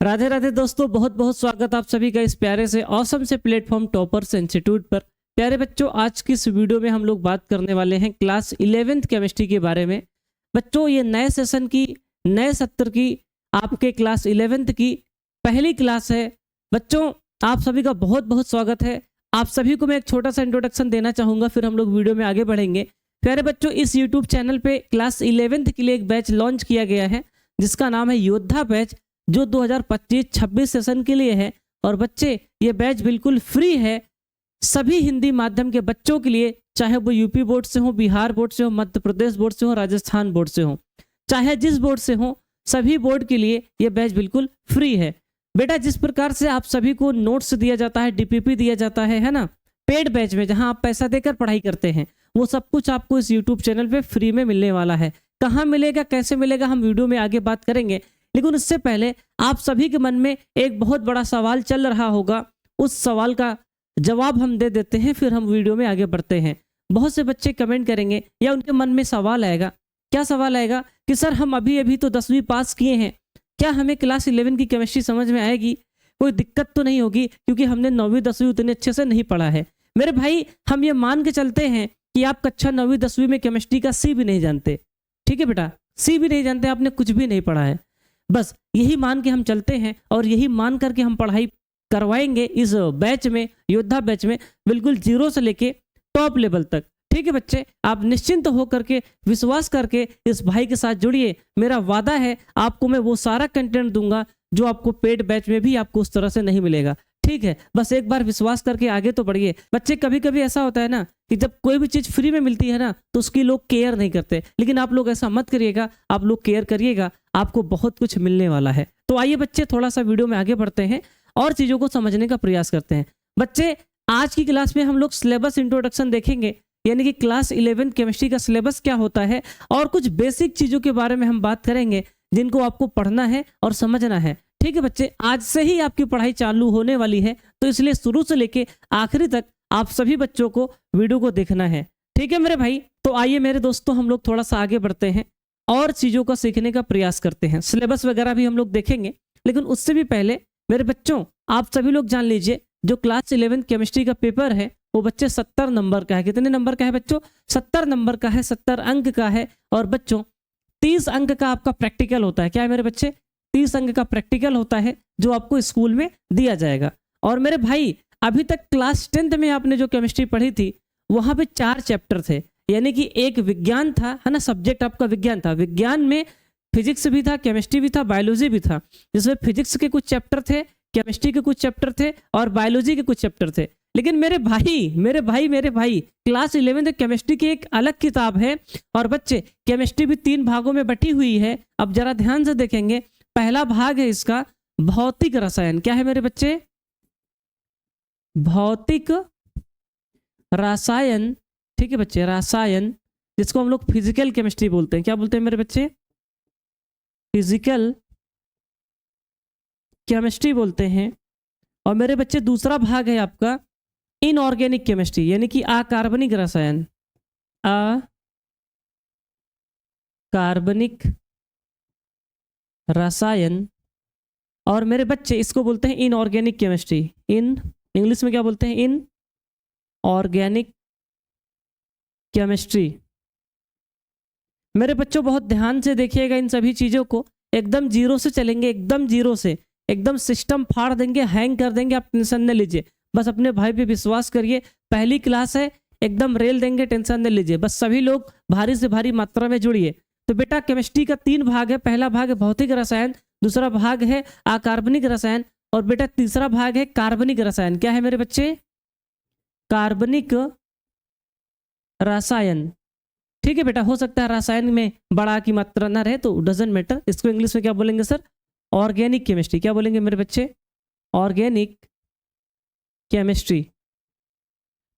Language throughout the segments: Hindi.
राधे राधे दोस्तों, बहुत बहुत स्वागत आप सभी का इस प्यारे से ऑसम से प्लेटफॉर्म टॉपर्स इंस्टीट्यूट पर। प्यारे बच्चों, आज की इस वीडियो में हम लोग बात करने वाले हैं क्लास 11th केमिस्ट्री के बारे में। बच्चों, ये नए सेशन की, नए सत्र की, आपके क्लास 11th की पहली क्लास है। बच्चों, आप सभी का बहुत बहुत स्वागत है। आप सभी को मैं एक छोटा सा इंट्रोडक्शन देना चाहूँगा, फिर हम लोग वीडियो में आगे बढ़ेंगे। प्यारे बच्चों, इस यूट्यूब चैनल पे क्लास 11th के लिए एक बैच लॉन्च किया गया है जिसका नाम है योद्धा बैच, जो 2025-26 सेशन के लिए है। और बच्चे, ये बैच बिल्कुल फ्री है सभी हिंदी माध्यम के बच्चों के लिए, चाहे वो यूपी बोर्ड से हो, बिहार बोर्ड से हो, मध्य प्रदेश बोर्ड से हो, राजस्थान बोर्ड से हो, चाहे जिस बोर्ड से हो, सभी बोर्ड के लिए ये बैच बिल्कुल फ्री है। बेटा, जिस प्रकार से आप सभी को नोट्स दिया जाता है, डीपीपी दिया जाता है ना, पेड बैच में जहां आप पैसा देकर पढ़ाई करते हैं, वो सब कुछ आपको इस यूट्यूब चैनल पे फ्री में मिलने वाला है। कहाँ मिलेगा, कैसे मिलेगा, हम वीडियो में आगे बात करेंगे। लेकिन उससे पहले आप सभी के मन में एक बहुत बड़ा सवाल चल रहा होगा, उस सवाल का जवाब हम दे देते हैं, फिर हम वीडियो में आगे बढ़ते हैं। बहुत से बच्चे कमेंट करेंगे या उनके मन में सवाल आएगा। क्या सवाल आएगा कि सर, हम अभी अभी तो 10वीं पास किए हैं, क्या हमें क्लास 11 की केमिस्ट्री समझ में आएगी? कोई दिक्कत तो नहीं होगी, क्योंकि हमने 9वीं 10वीं उतने अच्छे से नहीं पढ़ा है। मेरे भाई, हम ये मान के चलते हैं कि आप कक्षा 9वीं 10वीं में केमिस्ट्री का सी भी नहीं जानते। ठीक है बेटा, सी भी नहीं जानते, आपने कुछ भी नहीं पढ़ा है। बस यही मान के हम चलते हैं और यही मान करके हम पढ़ाई करवाएंगे इस बैच में, योद्धा बैच में, बिल्कुल जीरो से लेके टॉप लेवल तक। ठीक है बच्चे, आप निश्चिंत होकर के, विश्वास करके इस भाई के साथ जुड़िए। मेरा वादा है आपको मैं वो सारा कंटेंट दूंगा जो आपको पेड बैच में भी आपको उस तरह से नहीं मिलेगा। ठीक है, बस एक बार विश्वास करके आगे तो बढ़िए। बच्चे, कभी कभी ऐसा होता है ना कि जब कोई भी चीज़ फ्री में मिलती है ना, तो उसकी लोग केयर नहीं करते। लेकिन आप लोग ऐसा मत करिएगा, आप लोग केयर करिएगा, आपको बहुत कुछ मिलने वाला है। तो आइए बच्चे, थोड़ा सा वीडियो में आगे बढ़ते हैं और चीज़ों को समझने का प्रयास करते हैं। बच्चे, आज की क्लास में हम लोग सिलेबस इंट्रोडक्शन देखेंगे, यानी कि क्लास 11 केमिस्ट्री का सिलेबस क्या होता है, और कुछ बेसिक चीज़ों के बारे में हम बात करेंगे जिनको आपको पढ़ना है और समझना है। ठीक है बच्चे, आज से ही आपकी पढ़ाई चालू होने वाली है, तो इसलिए शुरू से लेके आखिरी तक आप सभी बच्चों को वीडियो को देखना है। ठीक है मेरे भाई, तो आइए मेरे दोस्तों, हम लोग थोड़ा सा आगे बढ़ते हैं और चीज़ों को सीखने का प्रयास करते हैं। सिलेबस वगैरह भी हम लोग देखेंगे, लेकिन उससे भी पहले मेरे बच्चों, आप सभी लोग जान लीजिए, जो क्लास 11 केमिस्ट्री का पेपर है वो बच्चे 70 नंबर का है। कितने नंबर का है बच्चों? 70 नंबर का है, 70 अंक का है। और बच्चों, 30 अंक का आपका प्रैक्टिकल होता है। क्या है मेरे बच्चे? 30 अंक का प्रैक्टिकल होता है जो आपको स्कूल में दिया जाएगा। और मेरे भाई, अभी तक क्लास 10th में आपने जो केमिस्ट्री पढ़ी थी, वहां पे 4 चैप्टर थे, यानी कि एक विज्ञान था, है ना, सब्जेक्ट आपका विज्ञान था। विज्ञान में फिजिक्स भी था, केमिस्ट्री भी था, बायोलॉजी भी था, जिसमें फिजिक्स के कुछ चैप्टर थे, केमिस्ट्री के कुछ चैप्टर थे और बायोलॉजी के कुछ चैप्टर थे। लेकिन मेरे भाई, क्लास 11 केमिस्ट्री की एक अलग किताब है। और बच्चे, केमिस्ट्री भी 3 भागों में बटी हुई है। अब जरा ध्यान से देखेंगे, पहला भाग है इसका भौतिक रसायन। क्या है मेरे बच्चे? भौतिक रसायन। ठीक है बच्चे, रसायन, जिसको हम लोग फिजिकल केमिस्ट्री बोलते हैं। क्या बोलते हैं मेरे बच्चे? फिजिकल केमिस्ट्री बोलते हैं। और मेरे बच्चे, दूसरा भाग है आपका इनऑर्गेनिक केमिस्ट्री, यानी कि अकार्बनिक रसायन। अकार्बनिक रसायन। और मेरे बच्चे, इसको बोलते हैं इनऑर्गेनिक केमिस्ट्री। इन इंग्लिश में क्या बोलते हैं? In organic chemistry. मेरे बच्चों, बहुत ध्यान से देखिएगा इन सभी चीज़ों को। एकदम जीरो से चलेंगे, एकदम जीरो से, एकदम सिस्टम फाड़ देंगे, हैंग कर देंगे, आप टेंशन न लीजिए। बस अपने भाई पे विश्वास करिए, पहली क्लास है, एकदम रेल देंगे, टेंशन न लीजिए। बस सभी लोग भारी से भारी मात्रा में जुड़िए। तो बेटा, केमिस्ट्री का 3 भाग है। पहला भाग है भौतिक रसायन, दूसरा भाग है अकार्बनिक रसायन, और बेटा तीसरा भाग है कार्बनिक रसायन। क्या है मेरे बच्चे? कार्बनिक रसायन। ठीक है बेटा, हो सकता है रसायन में बड़ा की मात्रा ना रहे, तो डजंट मैटर। इसको इंग्लिश में क्या बोलेंगे सर? Organic chemistry. क्या बोलेंगे मेरे बच्चे? Organic chemistry.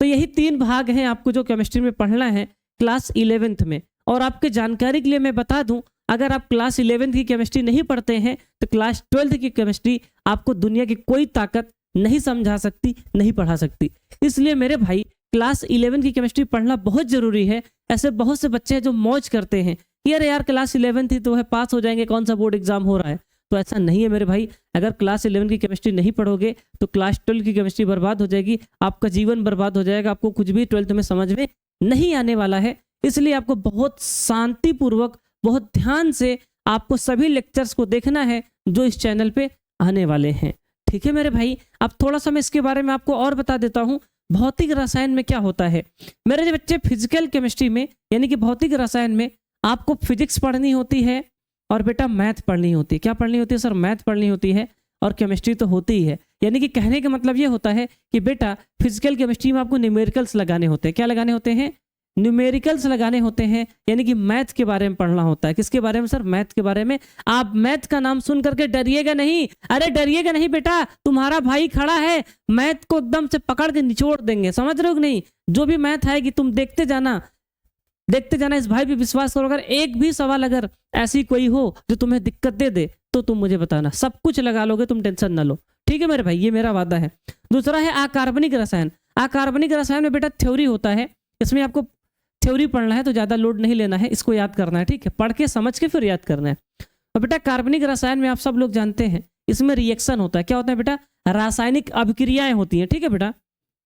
तो यही 3 भाग हैं आपको जो केमिस्ट्री में पढ़ना है क्लास 11th में। और आपके जानकारी के लिए मैं बता दूं, अगर आप क्लास 11th की केमिस्ट्री नहीं पढ़ते हैं, तो क्लास 12th की केमिस्ट्री आपको दुनिया की कोई ताकत नहीं समझा सकती, नहीं पढ़ा सकती। इसलिए मेरे भाई, क्लास 11 की केमिस्ट्री पढ़ना बहुत जरूरी है। ऐसे बहुत से बच्चे हैं जो मौज करते हैं कि अरे यार, क्लास 11 थी तो है, पास हो जाएंगे, कौन सा बोर्ड एग्जाम हो रहा है। तो ऐसा नहीं है मेरे भाई। अगर क्लास 11 की केमिस्ट्री नहीं पढ़ोगे तो क्लास 12 की केमिस्ट्री बर्बाद हो जाएगी, आपका जीवन बर्बाद हो जाएगा, आपको कुछ भी 12th में समझ में नहीं आने वाला है। इसलिए आपको बहुत शांतिपूर्वक, बहुत ध्यान से आपको सभी लेक्चर्स को देखना है जो इस चैनल पे आने वाले हैं। ठीक है मेरे भाई। अब थोड़ा सा मैं इसके बारे में आपको और बता देता हूँ, भौतिक रसायन में क्या होता है। मेरे बच्चे फिजिकल केमिस्ट्री में यानी कि भौतिक रसायन में आपको फिजिक्स पढ़नी होती है और बेटा मैथ पढ़नी होती है। क्या पढ़नी होती है सर? मैथ पढ़नी होती है और केमिस्ट्री तो होती ही है। यानी कि कहने का मतलब ये होता है कि बेटा फिजिकल केमिस्ट्री में आपको न्यूमेरिकल्स लगाने होते हैं। क्या लगाने होते हैं? न्यूमेरिकल्स लगाने होते हैं, यानी कि मैथ के बारे में पढ़ना होता है। किसके बारे में सर? मैथ के बारे में। आप मैथ का नाम सुन करके डरिएगा नहीं, अरे डरिएगा नहीं बेटा, तुम्हारा भाई खड़ा है, मैथ को एकदम से पकड़ के निचोड़ देंगे, समझ रहे हो कि नहीं? जो भी मैथ आएगी तुम देखते जाना, देखते जाना। इस भाई पे विश्वास करो, अगर एक भी सवाल अगर ऐसी कोई हो जो तुम्हें दिक्कत दे दे तो तुम मुझे बताना, सब कुछ लगा लोगे, तुम टेंशन ना लो। ठीक है मेरे भाई, ये मेरा वादा है। दूसरा है अकार्बनिक रसायन। अकार्बनिक रसायन में बेटा थ्योरी होता है, इसमें आपको थ्योरी पढ़ना है तो ज़्यादा लोड नहीं लेना है, इसको याद करना है। ठीक है, पढ़ के समझ के फिर याद करना है। और बेटा कार्बनिक रसायन में आप सब लोग जानते हैं इसमें रिएक्शन होता है। क्या होता है बेटा? रासायनिक अभिक्रियाएं होती हैं। ठीक है बेटा,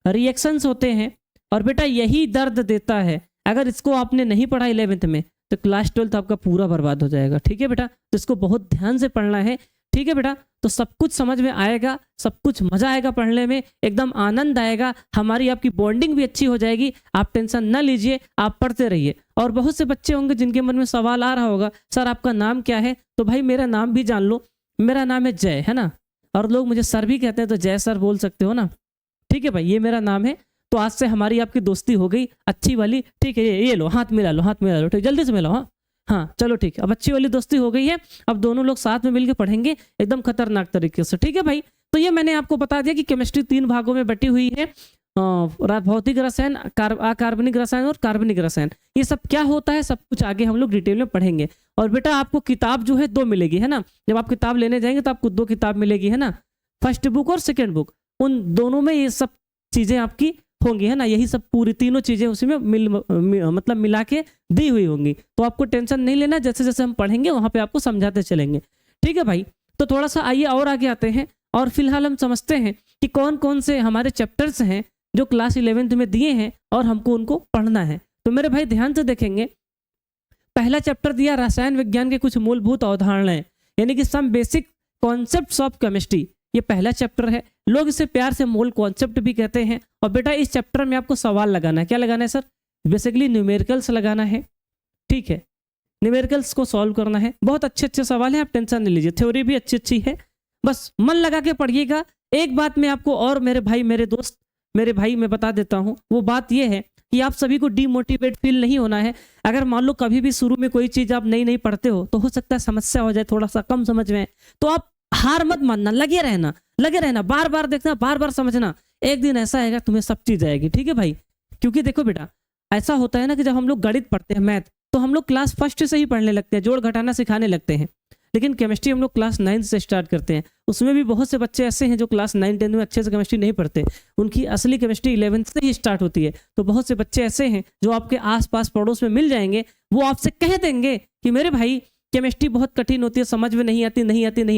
रिएक्शंस होते हैं और बेटा यही दर्द देता है। अगर इसको आपने नहीं पढ़ा 11th में तो क्लास 12th आपका पूरा बर्बाद हो जाएगा। ठीक है बेटा, तो इसको बहुत ध्यान से पढ़ना है। ठीक है बेटा, तो सब कुछ समझ में आएगा, सब कुछ मजा आएगा पढ़ने में, एकदम आनंद आएगा, हमारी आपकी बॉन्डिंग भी अच्छी हो जाएगी। आप टेंशन ना लीजिए, आप पढ़ते रहिए। और बहुत से बच्चे होंगे जिनके मन में सवाल आ रहा होगा, सर आपका नाम क्या है? तो भाई मेरा नाम भी जान लो, मेरा नाम है जय, है ना। और लोग मुझे सर भी कहते हैं तो जय सर बोल सकते हो ना। ठीक है भाई, ये मेरा नाम है। तो आज से हमारी आपकी दोस्ती हो गई अच्छी वाली। ठीक है, ये लो, हाथ मिला लो, हाथ मिला लो। ठीक, जल्दी से मिलाओ। हाँ हाँ, चलो ठीक है, अब अच्छी वाली दोस्ती हो गई है। अब दोनों लोग साथ में मिलकर पढ़ेंगे एकदम खतरनाक तरीके से। ठीक है भाई, तो ये मैंने आपको बता दिया कि केमिस्ट्री 3 भागों में बटी हुई है, भौतिक रसायन, अकार्बनिक रसायन और कार्बनिक रसायन। ये सब क्या होता है सब कुछ आगे हम लोग डिटेल में पढ़ेंगे। और बेटा आपको किताब जो है 2 मिलेगी, है ना। जब आप किताब लेने जाएंगे तो आपको 2 किताब मिलेगी, है ना, फर्स्ट बुक और सेकेंड बुक। उन दोनों में ये सब चीजें आपकी होंगी, है ना। यही सब पूरी तीनों चीजें उसी में मतलब मिला के दी हुई होंगी। तो आपको टेंशन नहीं लेना, जैसे जैसे हम पढ़ेंगे वहां पे आपको समझाते चलेंगे। ठीक है भाई, तो थोड़ा सा आइए और आगे आते हैं और फिलहाल हम समझते हैं कि कौन कौन से हमारे चैप्टर्स हैं जो क्लास 11th में दिए हैं और हमको उनको पढ़ना है। तो मेरे भाई ध्यान से देखेंगे, पहला चैप्टर दिया रसायन विज्ञान के कुछ मूलभूत अवधारणाएं, यानी कि some basic concepts of chemistry. ये पहला चैप्टर है, लोग इसे प्यार से मोल कॉन्सेप्ट भी कहते हैं। और बेटा इस चैप्टर में आपको सवाल लगाना है। क्या लगाना है सर? बेसिकली न्यूमेरिकल्स लगाना है। ठीक है, न्यूमेरिकल्स को सॉल्व करना है। बहुत अच्छे अच्छे सवाल हैं, आप टेंशन नहीं लीजिए, थ्योरी भी अच्छी अच्छी है, बस मन लगा के पढ़िएगा। एक बात मैं आपको और मेरे भाई, मेरे दोस्त, मेरे भाई मैं बता देता हूँ, वो बात ये है कि आप सभी को डीमोटिवेट फील नहीं होना है। अगर मान लो कभी भी शुरू में कोई चीज़ आप नई नई पढ़ते हो तो हो सकता है समस्या हो जाए, थोड़ा सा कम समझ में, तो आप हार मत मानना, लगे रहना, बार बार देखना, बार बार समझना। एक दिन ऐसा आएगा तुम्हें सब चीज आएगी। ठीक है भाई, क्योंकि देखो बेटा ऐसा होता है ना कि जब हम लोग गणित पढ़ते हैं, मैथ, तो हम लोग क्लास 1 से ही पढ़ने लगते हैं, जोड़ घटाना सिखाने लगते हैं। लेकिन केमिस्ट्री हम लोग क्लास 9 से स्टार्ट करते हैं। उसमें भी बहुत से बच्चे ऐसे हैं जो क्लास 9 10 में अच्छे से केमिस्ट्री नहीं पढ़ते, उनकी असली केमिस्ट्री 11th से ही स्टार्ट होती है। तो बहुत से बच्चे ऐसे हैं जो आपके आसपास पड़ोस में मिल जाएंगे, वो आपसे कह देंगे कि मेरे भाई केमिस्ट्री बहुत कठिन होती है, समझ में नहीं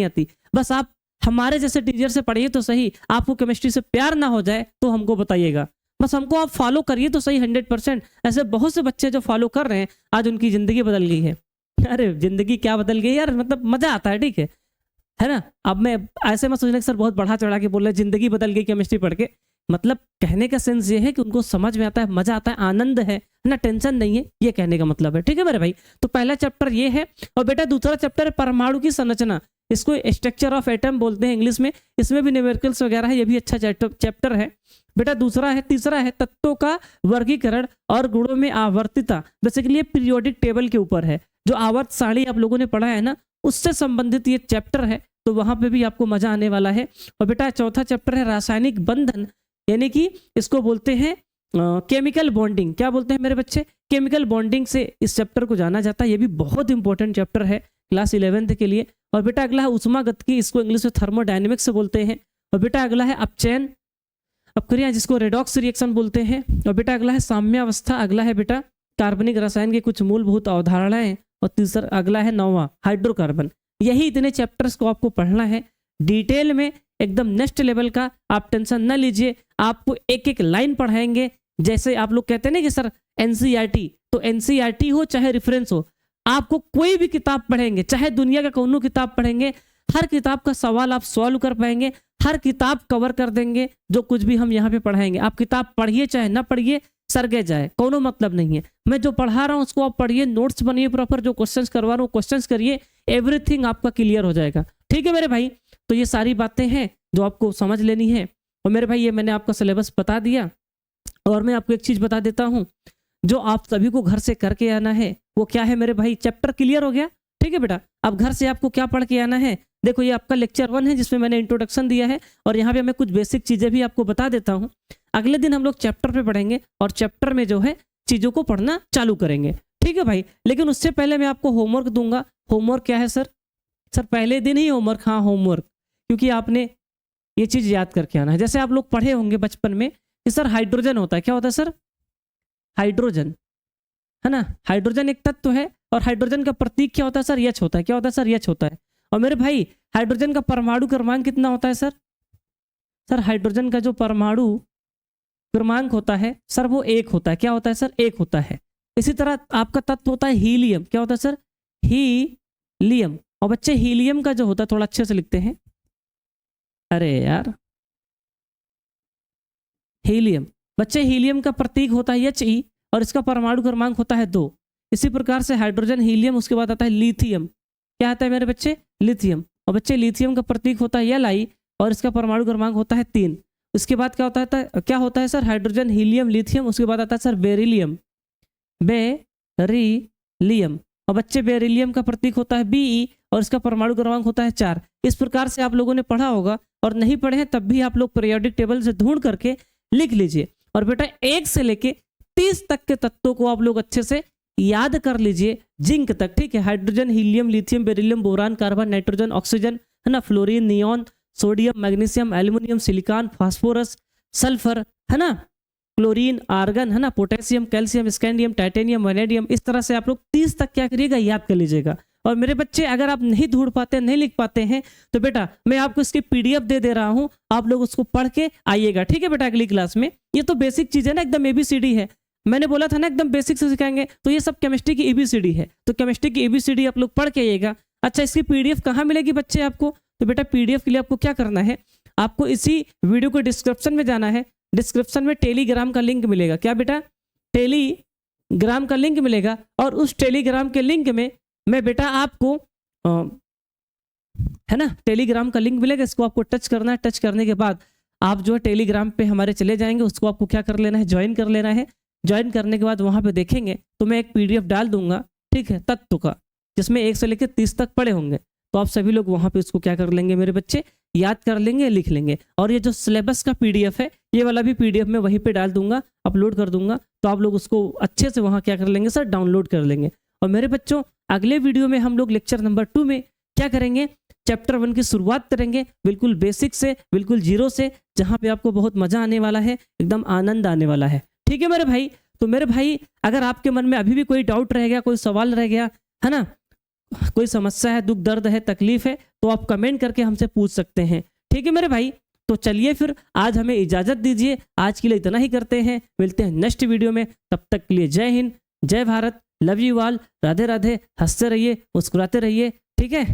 आती। बस आप हमारे जैसे टीचर से पढ़िए तो सही, आपको केमिस्ट्री से प्यार ना हो जाए तो हमको बताइएगा, बस हमको आप फॉलो करिए तो सही 100%। ऐसे बहुत से बच्चे जो फॉलो कर रहे हैं, आज उनकी जिंदगी बदल गई है। अरे जिंदगी क्या बदल गई यार, मतलब मजा आता है। ठीक है ना। अब मैं ऐसे में सोचने सर बहुत बढ़ा चढ़ा के बोल रहे जिंदगी बदल गई केमिस्ट्री पढ़ के, मतलब कहने का सेंस ये है कि उनको समझ में आता है, मजा आता है, आनंद है ना, टेंशन नहीं है, ये कहने का मतलब है। ठीक है मेरे भाई, तो पहला चैप्टर ये है। और बेटा दूसरा चैप्टर है परमाणु की संरचना, इसको स्ट्रक्चर ऑफ एटम बोलते हैं इंग्लिश में। इसमें भी न्यूमेरिकल्स वगैरह है, ये भी अच्छा चैप्टर है बेटा। तीसरा है तत्वों का वर्गीकरण और गुणों में आवर्तिता। बेसिकली ये पीरियोडिक टेबल के ऊपर है, जो आवर्त सारणी आप लोगों ने पढ़ा है ना, उससे संबंधित ये चैप्टर है, तो वहां पे भी आपको मजा आने वाला है। और बेटा चौथा चैप्टर है रासायनिक बंधन, यानी कि इसको बोलते हैं केमिकल बॉन्डिंग। क्या बोलते हैं मेरे बच्चे? केमिकल बॉन्डिंग से इस चैप्टर को जाना जाता है। ये भी बहुत इंपॉर्टेंट चैप्टर है क्लास 11th के लिए। और बेटा अगला है उष्मागतिकी, इसको इंग्लिश में थर्मोडायनेमिक्स से बोलते हैं। और बेटा अगला है अपचयन अपक्रिया, जिसको रेडॉक्स रिएक्शन बोलते हैं। और बेटा अगला है साम्यावस्था। अगला है बेटा कार्बनिक रसायन के कुछ मूलभूत अवधारणाएं। और तीसरा अगला है 9वां हाइड्रोकार्बन। यही इतने चैप्टर्स को आपको पढ़ना है डिटेल में, एकदम नेक्स्ट लेवल का। आप टेंशन न लीजिए, आपको एक एक लाइन पढ़ाएंगे। जैसे आप लोग कहते हैं ना कि सर एनसीईआरटी, तो एनसीईआरटी हो चाहे रेफरेंस हो, आपको कोई भी किताब पढ़ेंगे, चाहे दुनिया का कौनो किताब पढ़ेंगे, हर किताब का सवाल आप सॉल्व कर पाएंगे, हर किताब कवर कर देंगे। जो कुछ भी हम यहाँ पे पढ़ाएंगे, आप किताब पढ़िए चाहे ना पढ़िए, सरगे जाए, कोनो मतलब नहीं है। मैं जो पढ़ा रहा हूँ उसको आप पढ़िए, नोट्स बनिए प्रॉपर, जो क्वेश्चंस करवा रहा हूँ क्वेश्चंस करिए, एवरीथिंग आपका क्लियर हो जाएगा। ठीक है मेरे भाई, तो ये सारी बातें हैं जो आपको समझ लेनी है। और मेरे भाई ये मैंने आपका सिलेबस बता दिया, और मैं आपको एक चीज बता देता हूँ जो आप सभी को घर से करके आना है। वो क्या है मेरे भाई, चैप्टर क्लियर हो गया, ठीक है बेटा। अब घर से आपको क्या पढ़ के आना है, देखो ये आपका लेक्चर 1 है जिसमें मैंने इंट्रोडक्शन दिया है, और यहाँ पे मैं कुछ बेसिक चीजें भी आपको बता देता हूँ। अगले दिन हम लोग चैप्टर पे पढ़ेंगे, और चैप्टर में जो है चीजों को पढ़ना चालू करेंगे, ठीक है भाई। लेकिन उससे पहले मैं आपको होमवर्क दूंगा। होमवर्क क्या है सर? सर पहले दिन ही होमवर्क, हाँ होमवर्क, क्योंकि आपने ये चीज याद करके आना है। जैसे आप लोग पढ़े होंगे बचपन में कि सर हाइड्रोजन होता है, क्या होता है सर? हाइड्रोजन, है ना। हाइड्रोजन एक तत्व है, और हाइड्रोजन का प्रतीक क्या होता है सर? एच होता है। क्या होता है सर? एच होता है। और मेरे भाई हाइड्रोजन का परमाणु क्रमांक कितना होता है सर? सर हाइड्रोजन का जो परमाणु क्रमांक होता है सर वो 1 होता है। क्या होता है सर? 1 होता है। इसी तरह आपका तत्व होता है हीलियम। क्या होता है सर? हीलियम। और बच्चे हीलियम का जो होता है, थोड़ा अच्छे से लिखते हैं, अरे यार, हीलियम, बच्चे हीलियम का प्रतीक होता है He, और इसका परमाणु क्रमांक होता है 2। इसी प्रकार से हाइड्रोजन, हीलियम, उसके बाद आता है लिथियम। क्या आता है मेरे बच्चे? लिथियम। और बच्चे लिथियम का प्रतीक होता है Li, और इसका परमाणु क्रमांक होता है 3। उसके बाद क्या होता है सर? हाइड्रोजन, हीलियम, लिथियम, उसके बाद आता है सर बेरिलियम। बेरिलियम। और बच्चे बेरिलियम का प्रतीक होता है Be, और इसका परमाणु क्रमांक होता है 4। इस प्रकार से आप लोगों ने पढ़ा होगा, और नहीं पढ़े हैं तब भी आप लोग पीरियोडिक टेबल से ढूंढ करके लिख लीजिए। और बेटा 1 से लेके 30 तक के तत्वों को आप लोग अच्छे से याद कर लीजिए, जिंक तक, ठीक है। Hydrogen, helium, lithium, beryllium, boron, carbon, nitrogen, oxygen, है ना, fluorine, neon, sodium, magnesium, aluminium, silicon, phosphorus, sulphur, है ना, क्लोरीन, आर्गन, है ना, potassium, calcium, scandium, titanium, vanadium. इस तरह से आप लोग 30 तक क्या करिएगा, याद कर लीजिएगा। और मेरे बच्चे अगर आप नहीं ढूंढ पाते, नहीं लिख पाते हैं, तो बेटा मैं आपको इसकी PDF दे रहा हूं, आप लोग उसको पढ़ के आइएगा, ठीक है बेटा, अगली क्लास में। ये तो बेसिक चीज है ना, एकदम ABCD है। मैंने बोला था ना एकदम बेसिक से सिखाएंगे, तो ये सब केमिस्ट्री की ABCD है। तो केमिस्ट्री की ABCD आप लोग पढ़ के आइएगा। अच्छा, इसकी PDF कहाँ मिलेगी बच्चे आपको? तो बेटा PDF के लिए आपको क्या करना है, आपको इसी वीडियो को डिस्क्रिप्शन में जाना है। डिस्क्रिप्शन में टेलीग्राम का लिंक मिलेगा। क्या बेटा? टेलीग्राम का लिंक मिलेगा, और उस टेलीग्राम के लिंक में मैं बेटा आपको है ना, टेलीग्राम का लिंक मिलेगा, इसको आपको टच करना है। टच करने के बाद आप जो है टेलीग्राम पे हमारे चले जाएंगे, उसको आपको क्या कर लेना है, ज्वाइन कर लेना है। ज्वाइन करने के बाद वहां पे देखेंगे तो मैं एक PDF डाल दूंगा, ठीक है, तत्व का, जिसमें 1 से लेकर 30 तक पढ़े होंगे। तो आप सभी लोग वहां पे उसको क्या कर लेंगे मेरे बच्चे, याद कर लेंगे, लिख लेंगे। और ये जो सिलेबस का PDF है, ये वाला भी PDF मैं वहीं पे डाल दूंगा, अपलोड कर दूंगा। तो आप लोग उसको अच्छे से वहां क्या कर लेंगे सर, डाउनलोड कर लेंगे। और मेरे बच्चों अगले वीडियो में हम लोग लेक्चर नंबर 2 में क्या करेंगे, चैप्टर 1 की शुरुआत करेंगे, बिल्कुल बेसिक से, बिल्कुल जीरो से, जहां पे आपको बहुत मजा आने वाला है, एकदम आनंद आने वाला है, ठीक है मेरे भाई। तो मेरे भाई अगर आपके मन में अभी भी कोई डाउट रह गया, कोई सवाल रह गया है ना, कोई समस्या है, दुख दर्द है, तकलीफ है, तो आप कमेंट करके हमसे पूछ सकते हैं, ठीक है मेरे भाई। तो चलिए फिर आज हमें इजाजत दीजिए, आज के लिए इतना ही करते हैं, मिलते हैं नेक्स्ट वीडियो में। तब तक के लिए जय हिंद, जय Bharat, love you all, Radhe Radhe, हंसते रहिए, मुस्कुराते रहिए, ठीक है।